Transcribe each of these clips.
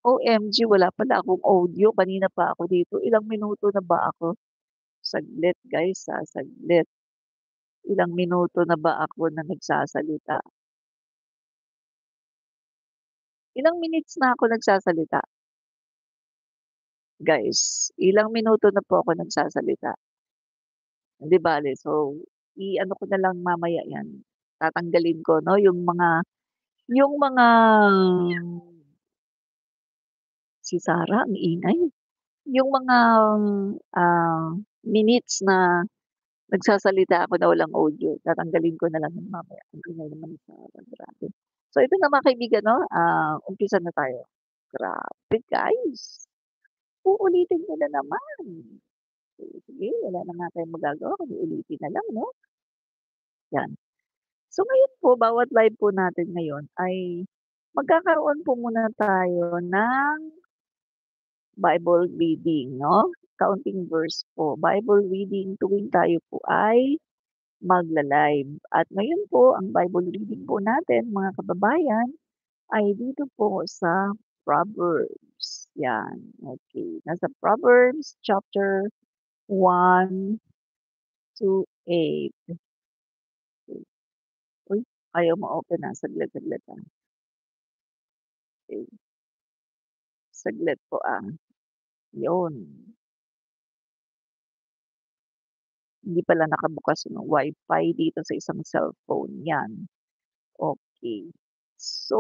OMG, wala pala akong audio, kanina pa ako dito. Ilang minuto na ba ako? Saglit guys, saglit. Ilang minuto na ba ako na nagsasalita? Ilang minutes na ako nagsasalita? Guys, ilang minuto na po ako nagsasalita? Di bale, so i-ano ko na lang mamaya 'yan, tatanggalin ko 'no, yung mga si Sarah ang ingay. Yung mga, minutes na nagsasalita ako na walang audio, tatanggalin ko na lang yun mamaya. Ang ingay naman ni Sarah, grabe. So ito na mga kaibigan 'no, umpisa na tayo. Grabe guys, uulitin ko na naman. Sige, sige, wala na nga tayong magagawa kundi ulitin na lang 'no, 'yan. So ngayon po, bawat live po natin ngayon ay magkakaroon po muna tayo ng Bible reading 'no, kaunting verse po. Bible reading tuwing tayo po ay magla-live. At ngayon po, ang Bible reading po natin mga kababayan ay dito po sa Proverbs, 'yan, okey. Nasa Proverbs chapter 1 to 8. Uy, ayaw ma-open, saglit, saglit, okey. Saglit po, 'yun. Hindi pala nakabukas yung Wi-Fi dito sa isang cellphone, 'yan, okey. So,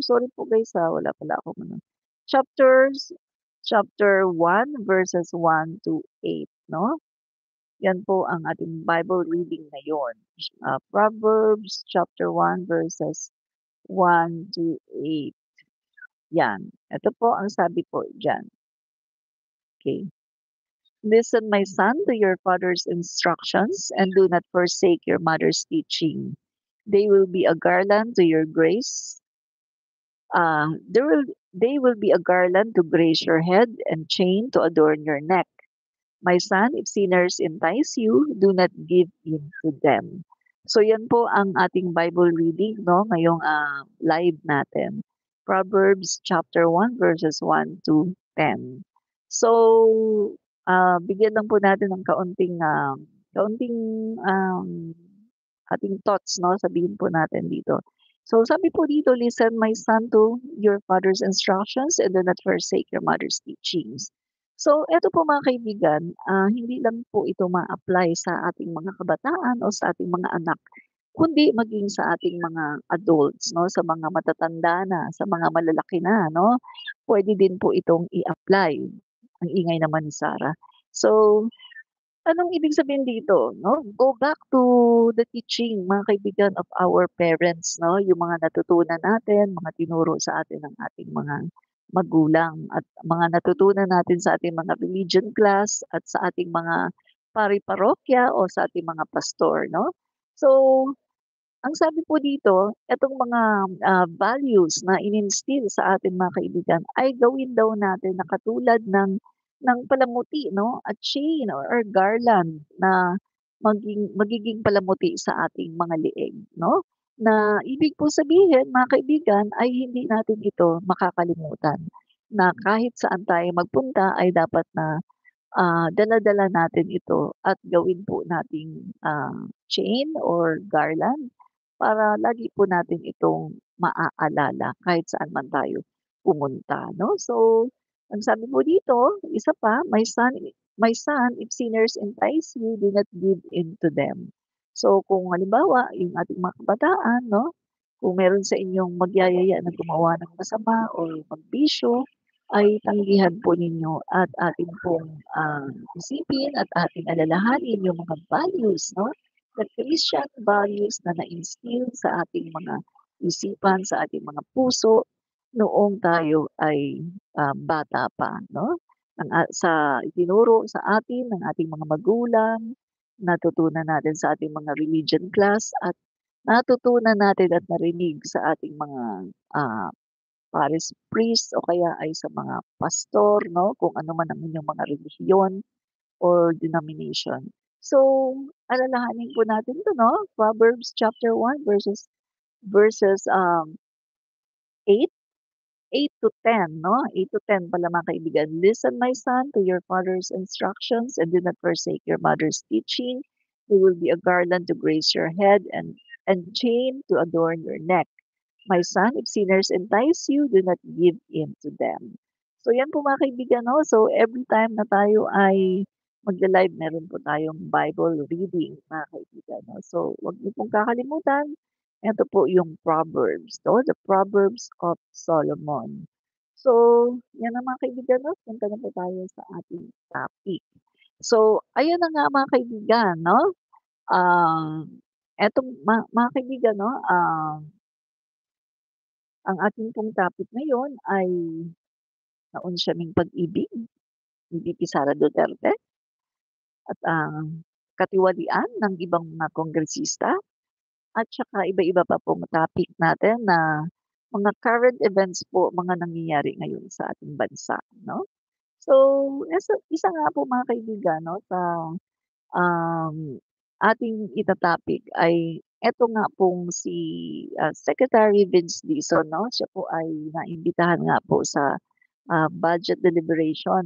sorry po guys, wala pala akong ano, chapters chapter 1 verses 1 to 8 'no? 'Yan po ang ating Bible reading ngayon. Proverbs chapter 1 verses 1 to 8, 'yan. Ito po ang sabi po diyan, okey. "Listen, my son, to your father's instructions, and do not forsake your mother's teaching. They will be a garland to your grace. There will they will be a garland to grace your head and chain to adorn your neck. My son, if sinners entice you, do not give in to them." So yan po ang ating Bible reading 'no, ngayong, live natin. Proverbs chapter 1 verses 1 to 10. So, bigyan lang po natin ng kaunting, ating thoughts 'no, sabihin po natin dito. So sabi po dito, "Listen, my son, to your father's instructions and do not forsake your mother's teachings." So eto po mga kaibigan, hindi lang po ito ma-apply sa ating mga kabataan o sa ating mga anak, kundi maging sa ating mga adults 'no, sa mga matatanda na, sa mga malalaki na 'no, puwede din po itong i-apply. Ang ingay naman ni Sarah. So, anong ibig sabihin dito 'no, go back to the teaching mga kaibigan of our parents 'no, yung mga natutunan natin, mga tinuro sa atin ng ating mga magulang at mga natutunan natin sa ating mga religion class at sa ating mga pari-parokya o sa ating mga pastor 'no. So, ang sabi po dito, itong mga, values na in-instill sa atin mga kaibigan ay gawin daw natin na katulad ng palamuti 'no, at chain or garland na magiging palamuti sa ating mga leeg 'no, na ibig po sabihin mga kaibigan ay hindi natin ito makakalimutan, na kahit saan tayo magpunta ay dapat na, dala-dala natin ito at gawin po nating, chain or garland para lagi po natin itong maaalala kahit saan man tayo pumunta 'no. So, ang sabi po dito, isa pa, "My son, if sinners entice you, do not give in to them." So, kung halimbawa yung ating mga kabataan 'no, kung meron sa inyong magyayaya na gumawa ng masama o magbisyo, ay tanggihan po ninyo at atin pong, isipin at ating alalahanin yung mga values 'no, the Christian values na na-instill sa ating mga isipan, sa ating mga puso noong tayo ay, bata pa 'no. Sa itinuro sa atin ng ating mga magulang, natutunan natin sa ating mga religion class at natutunan natin at narinig sa ating mga, paris priest o kaya ay sa mga pastor 'no, kung ano man ang inyong mga relihiyon or denomination. So, alalahanin po natin 'to 'no, Proverbs chapter 1 verses, 8 8 to 10, no? 8 to 10 pala mga kaibigan. Listen, my son, to your father's instructions and do not forsake your mother's teaching. There will be a garland to grace your head and chain to adorn your neck. My son, if sinners entice you, do not give in to them. So yan po mga kaibigan, no? So every time na tayo ay magla-live, meron po tayong Bible reading, mga kaibigan, no? So wag niyo pong kakalimutan, ito po yung Proverbs, no? The Proverbs of Solomon. So, yan na mga kaibigan, no? Punta na po tayo sa ating topic. So, ayun na nga mga kaibigan, no? Etong mga kaibigan, no? Ang ating pong topic ngayon ay naunsyaming pag-ibig ni VP Sara Duterte at ang katiwalian ng ibang mga kongresista at saka iba-iba pa pong topic natin na mga current events po, mga nangyayari ngayon sa ating bansa, no? So, isa nga po mga kaibigan, no, sa ating ita-topic ay eto nga pong si, Secretary Vince Dizon, 'no, siya po ay naimbitahan nga po sa, budget deliberation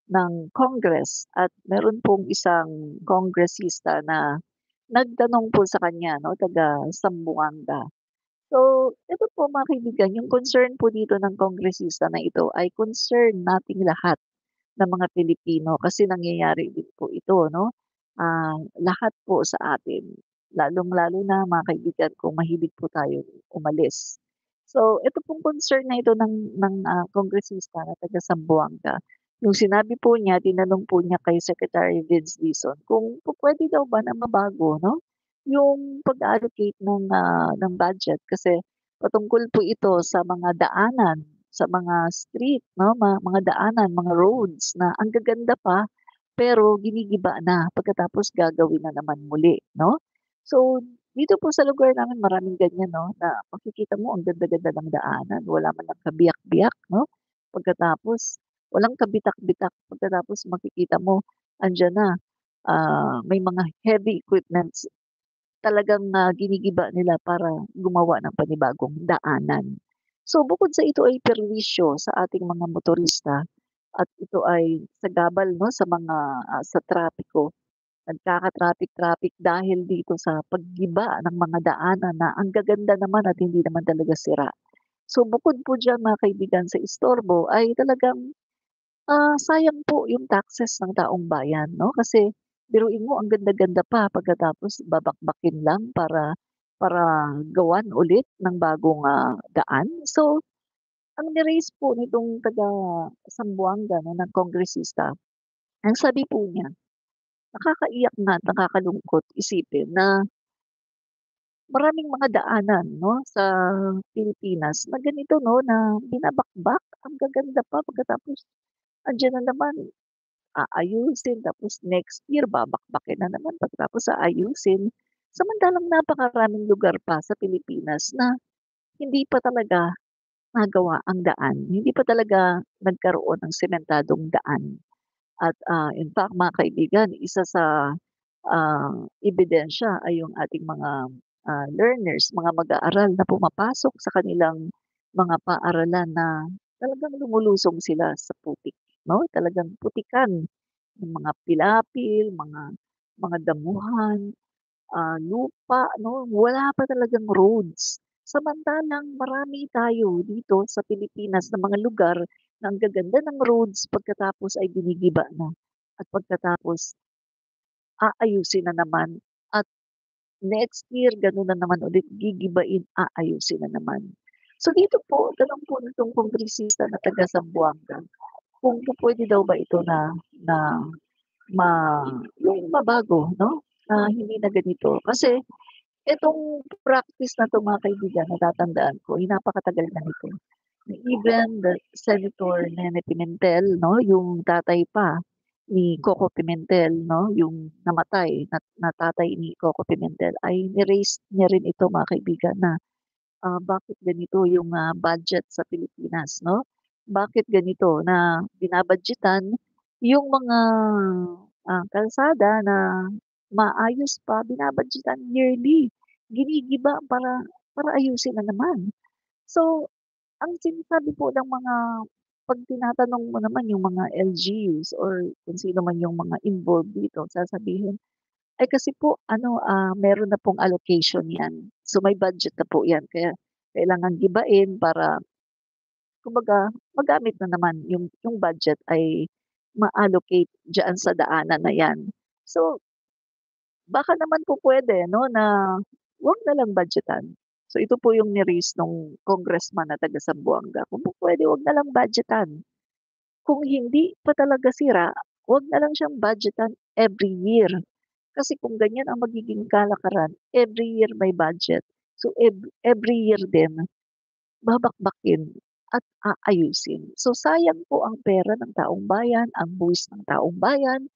ng Congress at meron pong isang kongresista na nagtanong po sa kanya, 'no, taga Zamboanga. So, ito po mga kaibigan, yung concern po dito ng kongresista na ito ay concern nating lahat ng mga Pilipino kasi nangyayari din po ito 'no, lahat po sa atin, lalong-lalo na mga kaibigan kung mahilig po tayong umalis. So, ito pong concern na ito ng kongresista na taga Zamboanga, yung sinabi po niya, tinanong po niya kay Secretary Vince Dizon kung pupuwede daw ba na mabago 'no, yung pag-allocate ng budget kasi patungkol po ito sa mga daanan, sa mga street 'no, mga daanan, mga roads na ang gaganda pa, pero ginigiba na pagkatapos gagawin na naman muli 'no. So, dito po sa lugar namin maraming ganyan 'no, na makikita mo ang ganda-ganda ng daanan, wala man lang kabiyak-biyak 'no, pagkatapos walang kabitak-bitak, pagkatapos makikita mo andiyan na, may mga heavy equipments talagang, ginigiba nila para gumawa ng panibagong daanan. So, bukod sa ito ay perwisyo sa ating mga motorista at ito ay sagabal 'no sa mga, sa trapiko. Nagkaka-traffic-traffic dahil dito sa paggiba ng mga daanan na ang gaganda naman at hindi naman talaga sira. So, bukod po diyan mga kaibigan sa istorbo ay talagang sayang po yung taxes ng taong bayan 'no, kasi biruin mo ang ganda-ganda pa pagkatapos babakbakin lang para gawan ulit ng bagong, daan. So, ang ni-raise po nitong taga Zamboanga 'no, na kongresista, ang sabi po niya, nakakaiyak nga at nakakalungkot isipin na maraming mga daanan 'no, sa Pilipinas na ganito 'no, na binabakbak, ang gaganda pa pagkatapos andiyan na naman. Aayusin tapos next year babakbakin na naman pagkatapos aayusin. Samantalang napakaraming lugar pa sa Pilipinas na hindi pa talaga nagawa ang daan, hindi pa talaga nagkaroon ng sementadong daan. At, in fact mga kaibigan, isa sa, ebidensya ay yung ating mga, learners, mga mag-aaral na pumapasok sa kanilang mga paaralan na talagang lumulusong sila sa putik 'no, talagang putikan. Yung mga pilapil, mga damuhan, lupa 'no, wala pa talagang roads. Samantalang marami tayo dito sa Pilipinas na mga lugar na ang gaganda ng roads pagkatapos ay ginigiba na at pagkatapos aayusin na naman at next year gano'n na naman ulit gigibain, aayusin na naman. So dito po, tanong po nitong kongresista na taga Zamboanga, kung pupuwede daw ba ito na na Ma yung mabago 'no, na hindi na ganito. Kasi itong practice na 'to mga kaibigan natatandaan ko, napakatagal na nito. Even the Senator Nene Pimentel 'no, yung tatay pa ni Coco Pimentel 'no, yung namatay na tatay ni Coco Pimentel ay ni-raise niya rin ito mga kaibigan na, bakit ganito yung, budget sa Pilipinas 'no? Bakit ganito na binabudgetan yung mga, kalsada na maayos pa binabudgetan yearly, ginigiba para ayusin na naman. So, ang sinasabi po ng mga 'pag tinatanong mo naman yung mga LGUs or kung sino man yung mga involved dito, sasabihin, "Ay kasi po ano, meron na pong allocation 'yan. So, may budget na po 'yan kaya kailangan gibain para kumbaga magamit na naman yung budget ay ma-allocate diyaan sa daanan na 'yan." So, baka naman po puwede 'no na 'wag na lang budgetan. So, ito po yung ni-raise nung congressman na taga Zamboanga, kung po puwede 'wag na lang budgetan. Kung hindi pa talaga sira, 'wag na lang siyang budgetan every year. Kasi kung ganyan ang magiging kalakaran, every year may budget. So, every year din babakbakin at aayusin. So, sayang po ang pera ng taong bayan, ang buwis ng taong bayan.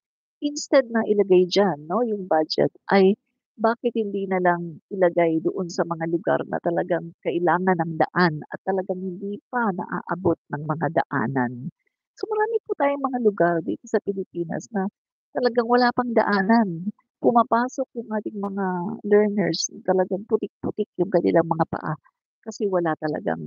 Instead na ilagay diyan 'no, yung budget ay bakit hindi na lang ilagay doon sa mga lugar na talagang kailangan ng daan at talagang hindi pa naaabot ng mga daanan. So, marami po tayong mga lugar dito sa Pilipinas na talagang wala pang daanan. Pumapasok yung ating mga learners, talagang putik-putik yung kanilang mga paa kasi wala talagang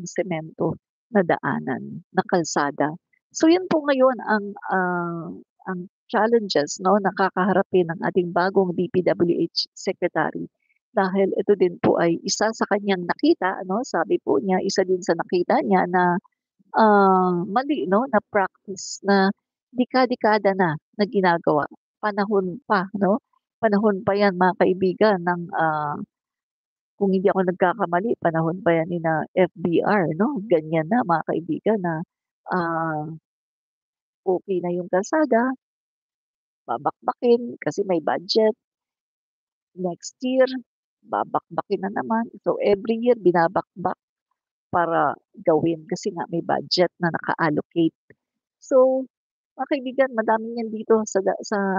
semento na daanan, na kalsada. So, 'yun po ngayon ang challenges 'no, na kakaharapin ng ating bagong DPWH secretary. Dahil ito din po ay isa sa kanyang nakita 'no, sabi po niya isa din sa nakita niya na, mali 'no, na practice na dekada-dekada na ginagawa. Panahon pa 'no, panahon pa 'yan mga kaibigan ng, kung hindi ako nagkakamali panahon pa 'yan nina FBR 'no, ganyan na mga kaibigan na, ah, okey na yung kalsada, babakbakin kasi may budget, next year babakbakin na naman. So, every year binabakbak para gawin kasi nga may budget na naka-allocate. So, mga kaibigan madami niyan dito sa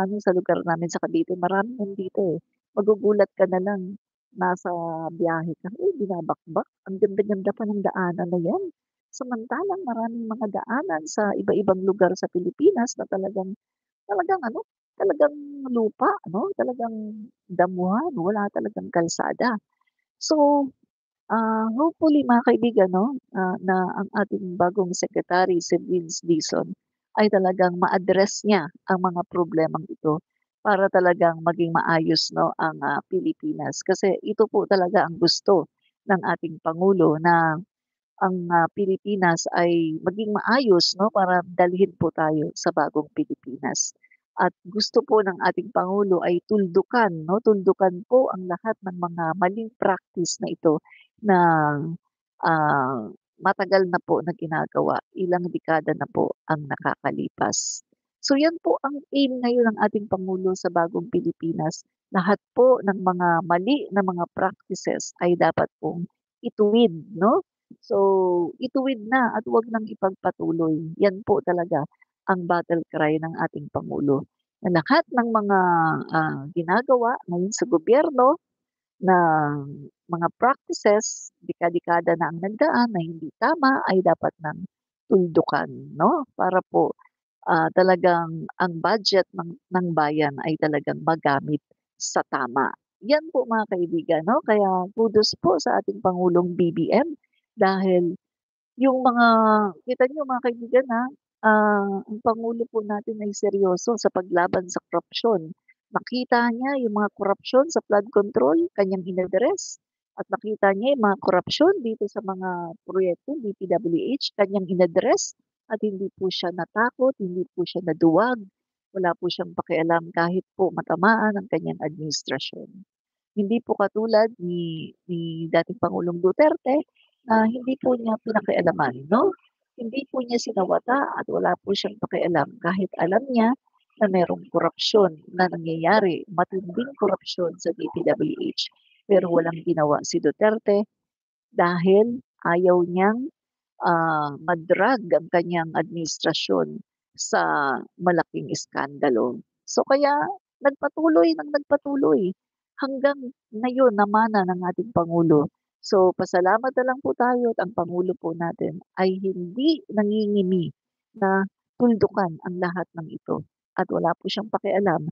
ano, sa lugar namin sa Cavite, marami yan dito, eh. Magugulat ka na lang, nasa biyahe ka, binabakbak, ang ganda-ganda pa ng daanan na yan. Samantalang maraming mga daanan sa iba-ibang lugar sa Pilipinas na talagang talagang ano, talagang lupa 'no, talagang damuhan, wala talagang kalsada. So, hopefully mga kaibigan 'no, na ang ating bagong secretary si Vince Dizon ay talagang ma-address niya ang mga problemang ito para talagang maging maayos 'no ang, Pilipinas. Kasi ito po talaga ang gusto ng ating pangulo na ang, Pilipinas ay maging maayos 'no, para dalhin po tayo sa bagong Pilipinas. At gusto po ng ating pangulo ay tuldukan 'no, tuldukan po ang lahat ng mga maling practice na ito na, matagal na po na ginagawa, ilang dekada na po ang nakakalipas. So 'yan po ang aim ngayon ng ating pangulo sa bagong Pilipinas. Lahat po ng mga mali na mga practices ay dapat pong ituwid 'no. So, ituwid na at 'wag nang ipagpatuloy. 'Yan po talaga ang battle cry ng ating pangulo, na lahat ng mga, ginagawa ngayon sa gobyerno na mga practices, dekada-dekada na ang nagdaan na hindi tama ay dapat ng tuldukan 'no, para po, talagang ang budget ng bayan ay talagang magamit sa tama. 'Yan po mga kaibigan 'no, kaya kudos po sa ating Pangulong BBM dahil yung mga kita niyo mga kaibigan, ang pangulo po natin ay seryoso sa paglaban sa korapsyon. Nakita niya yung mga korapsyon sa flood control, kanyang inaddress at nakita niya yung mga korapsyon dito sa mga proyekto DPWH, kanyang inaddress at hindi po siya natakot, hindi po siya naduwag, wala po siyang pakialam kahit po matamaan ang kanyang administrasyon. Hindi po katulad ni dating Pangulong Duterte na hindi po niya pinakialaman 'no. Hindi po niya sinawata at wala po siyang pakialam kahit alam niya na merong korapsyon na nangyayari, matinding korapsyon sa DPWH. Pero walang ginawa si Duterte dahil ayaw niyang, ma-drag ang kanyang administrasyon sa malaking iskandalo. So kaya nagpatuloy ng nagpatuloy hanggang ngayon namana ng ating pangulo. So pasalamat na lang po tayo at ang pangulo po natin ay hindi nangingimi na tuldukan ang lahat ng ito at wala po siyang pakialam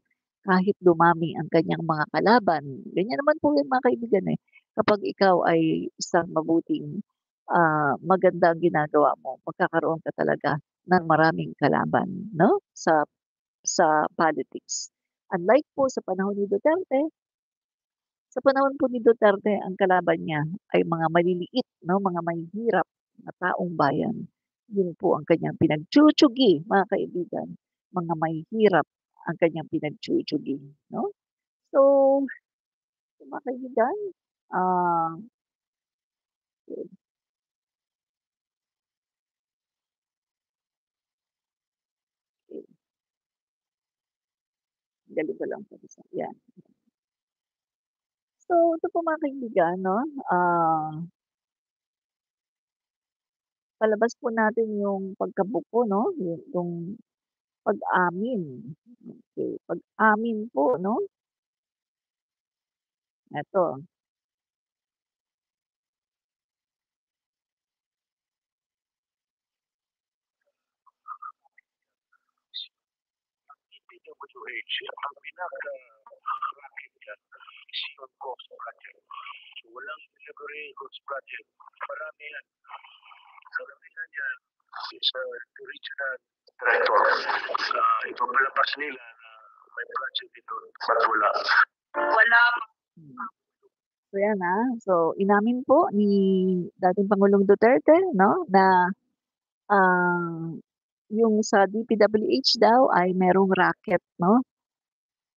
kahit dumami ang kanyang mga kalaban. Ganyan naman po 'yan mga kaibigan, eh. Kapag ikaw ay isang mabuting, maganda ang ginagawa mo, magkakaroon ka talaga ng maraming kalaban 'no, sa politics. Unlike po sa panahon po ni Duterte ang kalaban niya ay mga maliliit 'no, mga mahihirap na taong bayan. Yun po ang kanyang pinagtsu-tsugi mga kaibigan, mga mahihirap ang kanyang pinagtsu-tsugi 'no. So, mga kaibigan, ah, galing ko lang po isa, 'yan. So, ito po mga kaibigan 'no, palabas po natin yung pagkabuko 'no, yung pag-amin. Okey, pag-amin po 'no, eto. DPWH, ang pinaka-racket diyan is yung Ghost Project. So, walang delivery Ghost Project. Marami yan. Karamihan yan is the regional director. Ipapalabas nila na may project dito, but wala. Wala. Hmm. So, yan, So, inamin po ni dating Pangulong Duterte 'no, na, ah, yung sa DPWH daw ay merong racket 'no,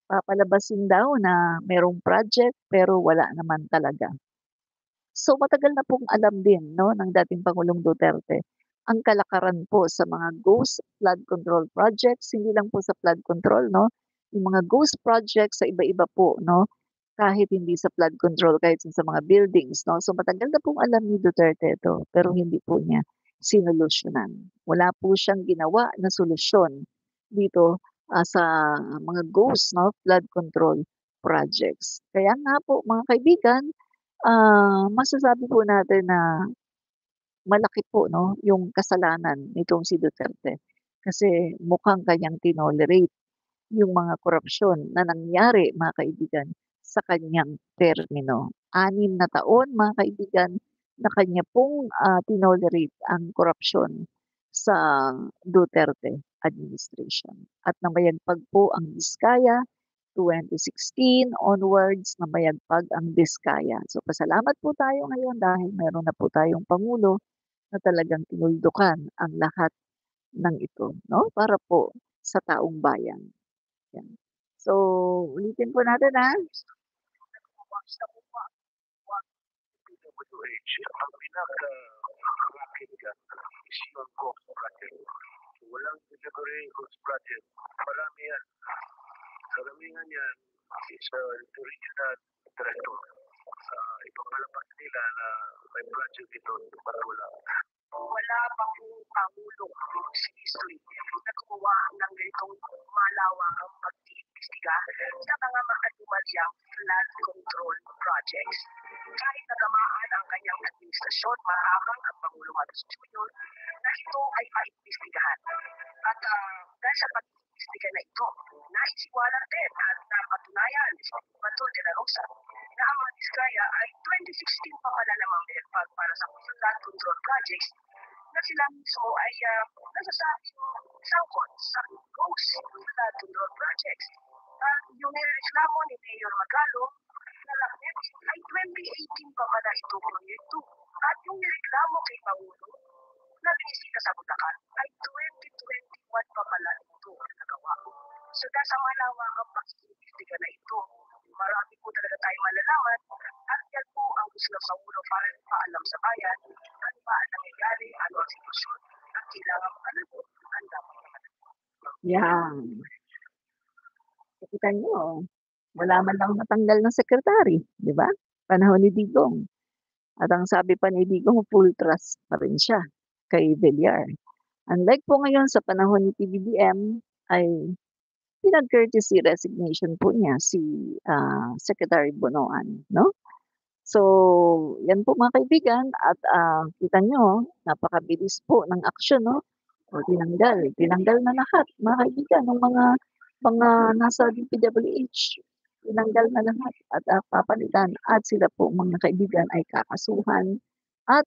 papalabasin daw na merong project pero wala naman talaga. So, matagal na pong alam din 'no, ng dating Pangulong Duterte ang kalakaran po sa mga ghost flood control projects, hindi lang po sa flood control 'no, yung mga ghost projects sa iba-iba po 'no, kahit hindi sa flood control, kahit sa mga buildings 'no. So, matagal na pong alam ni Duterte ito, pero hindi po niya sinolusyunan. Wala po siyang ginawa na solusyon dito, sa mga ghost 'no, flood control projects. Kaya nga po mga kaibigan, masasabi po natin na malaki po 'no, yung kasalanan nitong si Duterte. Kasi mukhang kanyang tinolerate yung mga korapsyon na nangyari mga kaibigan sa kanyang termino. 6 na taon mga kaibigan na kanya pong, tinolerate ang korapsyon sa Duterte administration. At namayagpag po ang Diskaya 2016 onwards namayagpag ang Diskaya. So, pasalamat po tayo ngayon dahil meron na po tayong pangulo na talagang tinuldukan ang lahat ng ito 'no, para po sa taong bayan, 'yan. So, ulitin po natin, DPWH, ang pinaka-racket diyan is yung Ghost Project. So, walang delivery Ghost Project. Marami yan. Karamihan yan is the regional director. Ipapalabas nila na may project dito, para wala. Wala pang pangulo sa history na gumawa ng ganitong malawakang pag-iimbestiga sa mga makatumalyang flood control projects. Kahit natamaan ang kanyang administrasyon, mahabang ang Pangulo Marcos Jr. na ito ay maimbestigahan. At dahil sa pag-iimbestiga na ito, naisiwala din at napatunayan ni Bato de la Rosa na ang mga Diskaya ay 2016 pa pala namang pinagpag para sa flood control projects na sila mismo ay nasasabing sangkot sa ghost flood control projects. At yung nireklamo ni Mayor Magalo na Lacnet ay 2018 pa pala itong proyekto. At yung nireklamo kay Pangulo na binisita sa Bulacan ay 2021 pa pala ito nagawa. So dahil sa malawakang pag-iimbestiga na ito, marami po talaga tayong malalaman at yan po ang gusto ng Pangulo para ipaalam sa bayan ano ba ang nangyayari, ano ang sitwasyon at kailangan makalagot ang dapat makalagot. 'yan. Kita niyo, wala man lang natanggal na sekretary, 'di ba? Panahon ni Digong. At ang sabi pa ni Digong full trust pa rin siya kay Villar. Unlike po ngayon sa panahon ni PBBM ay pinag-courtesy resignation po niya si, Secretary Bonoan 'no? So, 'yan po mga kaibigan at, kita niyo napakabilis po ng aksyon 'no? O tinanggal na lahat mga kaibigan ng mga nasa DPWH. Tinanggal na lahat at, papalitan at sila po mga kaibigan ay kakasuhan at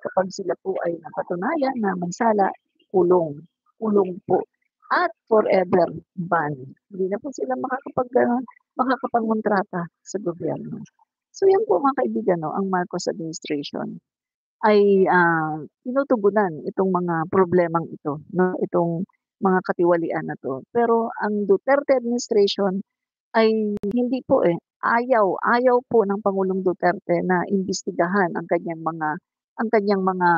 kapag sila po ay napatunayan na may sala, kulong. Kulong po. At forever ban. Hindi na po sila makakapagmontrata sa gobyerno. So yan po mga kaibigan, no, ang Marcos administration ay tinutugunan itong mga problemang ito, no, itong mga katiwalian na to. Pero ang Duterte administration ay hindi po ayaw po ng Pangulong Duterte na imbestigahan ang kanyang mga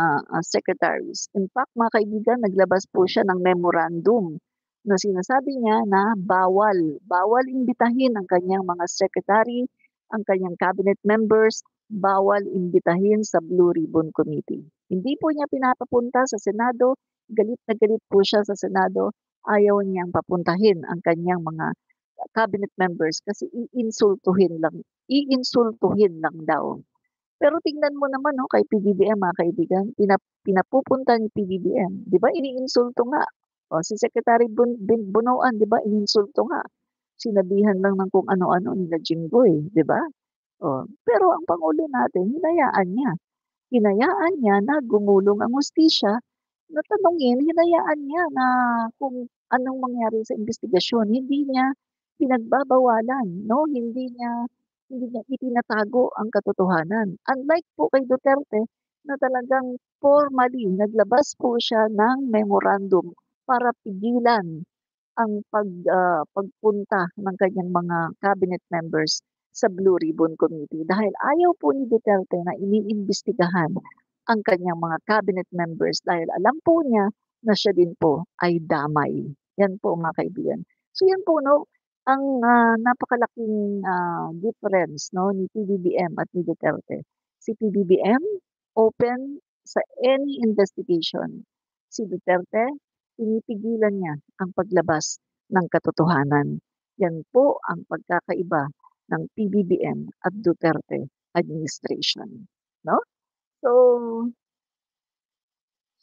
secretaries. In fact, mga kaibigan, naglabas po siya ng memorandum na sinasabi niya na bawal imbitahin ang kanyang mga secretary, ang kanyang cabinet members, bawal imbitahin sa Blue Ribbon Committee. Hindi po niya pinapapunta sa Senado, galit na galit po siya sa Senado, ayaw niyang papuntahin ang kanyang mga cabinet members kasi iinsultuhin lang daw. Pero tingnan mo naman, no, kay PBBM mga kaibigan, pinapupunta ni PBBM, 'di ba iniinsulto nga. O si Secretary Bunoan, 'di ba ininsulto nga. Sinabihan lang ng kung ano-ano nila Jinggoy, 'di ba? O, pero ang pangulo natin hinayaan niya na gumulong ang hustisya, na tanungin, hinayaan niya na kung anong mangyari sa investigasyon. Hindi niya pinagbabawalan, no? Hindi niya itinatago ang katotohanan. Unlike po kay Duterte na talagang formally naglabas po siya ng memorandum para pigilan ang pagpunta ng kanyang mga cabinet members sa Blue Ribbon Committee dahil ayaw po ni Duterte na iniimbestigahan ang kanyang mga cabinet members dahil alam po niya na siya din po ay damay. Yan po mga kaibigan. So yan po, no, ang napakalaking difference, no, ni PBBM at ni Duterte. Si PBBM open sa any investigation. Si Duterte pinipigilan niya ang paglabas ng katotohanan. Yan po ang pagkakaiba ng PBBM at Duterte administration, no? So,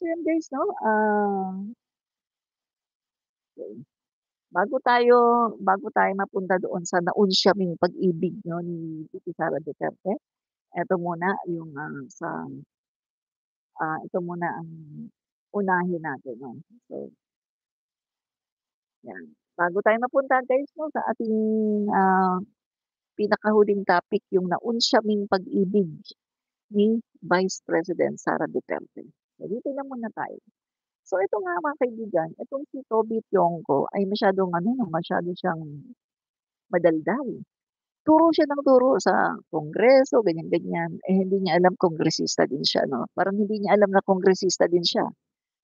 yun guys, no? Okay. Bago tayo mapunta doon sa naunsyaming pag-ibig, no, ni VP Sara Duterte, ito muna yung ito muna ang unahin natin, no? So, yan. Bago tayo mapunta guys, no, sa ating pinakahuling topic, yung naunsyaming pag-ibig ni Vice President Sara Duterte. So, dito na muna tayo. So, ito nga mga kaibigan, itong si Toby Tionco ay masyado siyang madaldal. Turo siya ng turo sa kongreso, ganyan-ganyan. Hindi niya alam kongresista din siya, no? Parang hindi niya alam na kongresista din siya.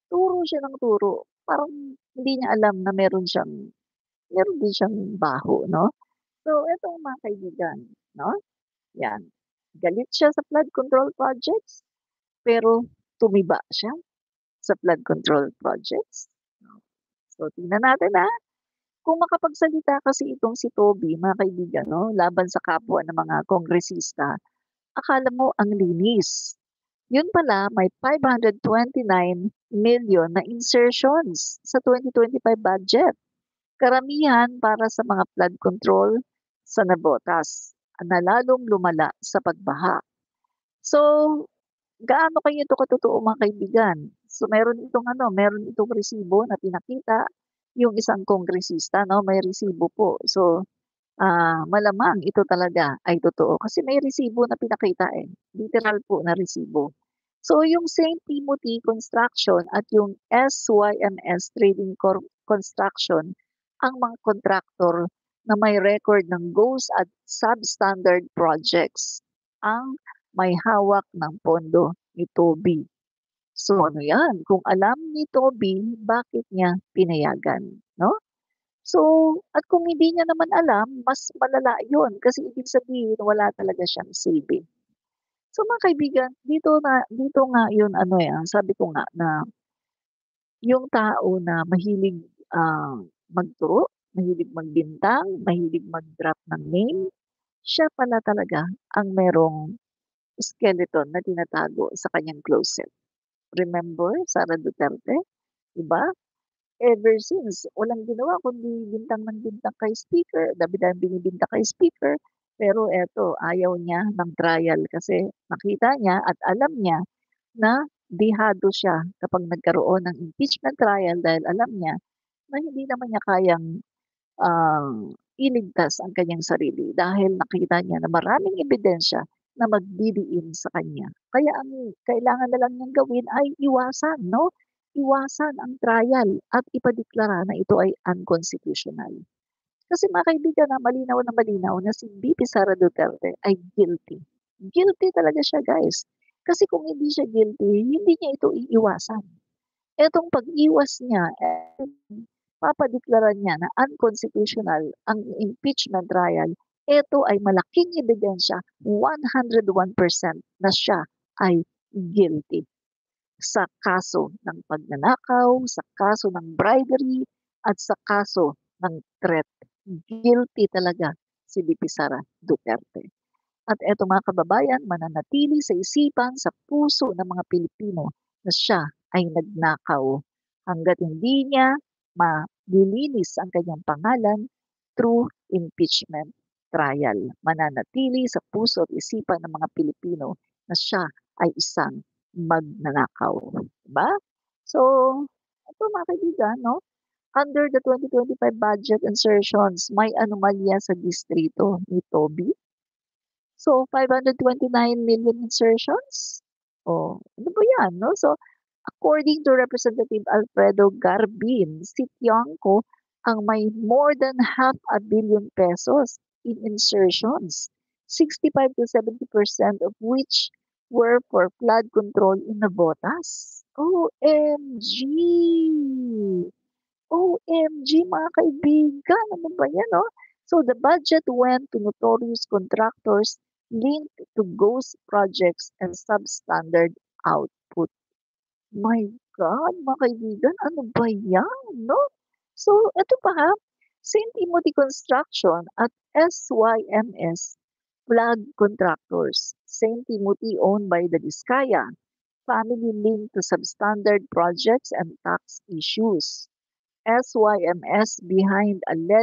Turo siya ng turo. Parang hindi niya alam na meron din siyang baho, no? So, etong mga kaibigan, no? Yan. Galit siya sa flood control projects, pero tumiba siya sa flood control projects. So, tingnan natin kung makapagsalita kasi itong si Toby, mga kaibigan, no, laban sa kapwa ng mga kongresista, akala mo ang linis. Yun pala, may 529 million na insertions sa 2025 budget. Karamihan para sa mga flood control sa Navotas na lalong lumala sa pagbaha. So, gaano kaya ito katotoo mga kaibigan? So meron itong resibo na pinakita yung isang kongresista, no, may resibo po. So, malamang ito talaga ay totoo kasi may resibo na pinakita literal po na resibo. So yung St. Timothy Construction at yung SYMS Trading Construction ang mga kontraktor na may record ng GOES at substandard projects ang may hawak ng pondo ni Toby. So ano yan? Kung alam ni Toby, bakit niya pinayagan, no? So, at kung hindi niya naman alam, mas malala yun kasi ibig sabihin wala talaga siyang silbi. So mga kaibigan, dito nga yun sabi ko nga na yung tao na mahilig magturo, mahilig magbintang, mahilig mag-drop ng name, siya pala talaga ang merong skeleton na tinatago sa kanyang closet. Remember, Sara Duterte? Diba? Ever since, walang ginawa kundi bintang ng bintang kay speaker, dami-dami binibintang kay speaker, pero eto, ayaw niya ng trial kasi nakita niya at alam niya na dehado siya kapag nagkaroon ng impeachment trial dahil alam niya na hindi naman niya kayang, iligtas ang kanyang sarili dahil nakita niya na maraming ebidensya na magdidiin sa kanya. Kaya ang kailangan na lang niyang gawin ay iwasan 'no, iwasan ang trial at ipadeklara na ito ay unconstitutional. Kasi mga kaibigan, na malinaw na si VP Sara Duterte ay guilty. Guilty talaga siya guys. Kasi kung hindi siya guilty, hindi niya ito iiwasan. Etong pag-iwas niya, papadeklara niya na unconstitutional ang impeachment trial, ito ay malaking ebidensya, 101% na siya ay guilty sa kaso ng pagnanakaw, sa kaso ng bribery, at sa kaso ng threat. Guilty talaga si VP Sara Duterte. At eto mga kababayan, mananatili sa isipan, sa puso ng mga Pilipino na siya ay nagnakaw hangga't hindi niya malilinis ang kanyang pangalan through impeachment trial. Mananatili sa puso at isipan ng mga Pilipino na siya ay isang magnanakaw. Diba? So, ito mga kaibigan, no? Under the 2025 budget insertions, may anomalya sa distrito ni Toby. So, 529 million insertions? Oh, ano ba yan, no? So, according to Representative Alfredo Garbin, si Tiangco ang may more than ₱500 million in insertions, 65 to 70% of which were for flood control in Navotas. OMG! OMG mga kaibigan, ano ba yan, no? So the budget went to notorious contractors linked to ghost projects and substandard output. My God, mga kaibigan, ano ba yan, no? So, ito pa ha, St. Timothy Construction at SYMS flag contractors. St. Timothy owned by the Diskaya family linked to substandard projects and tax issues. SYMS behind alleged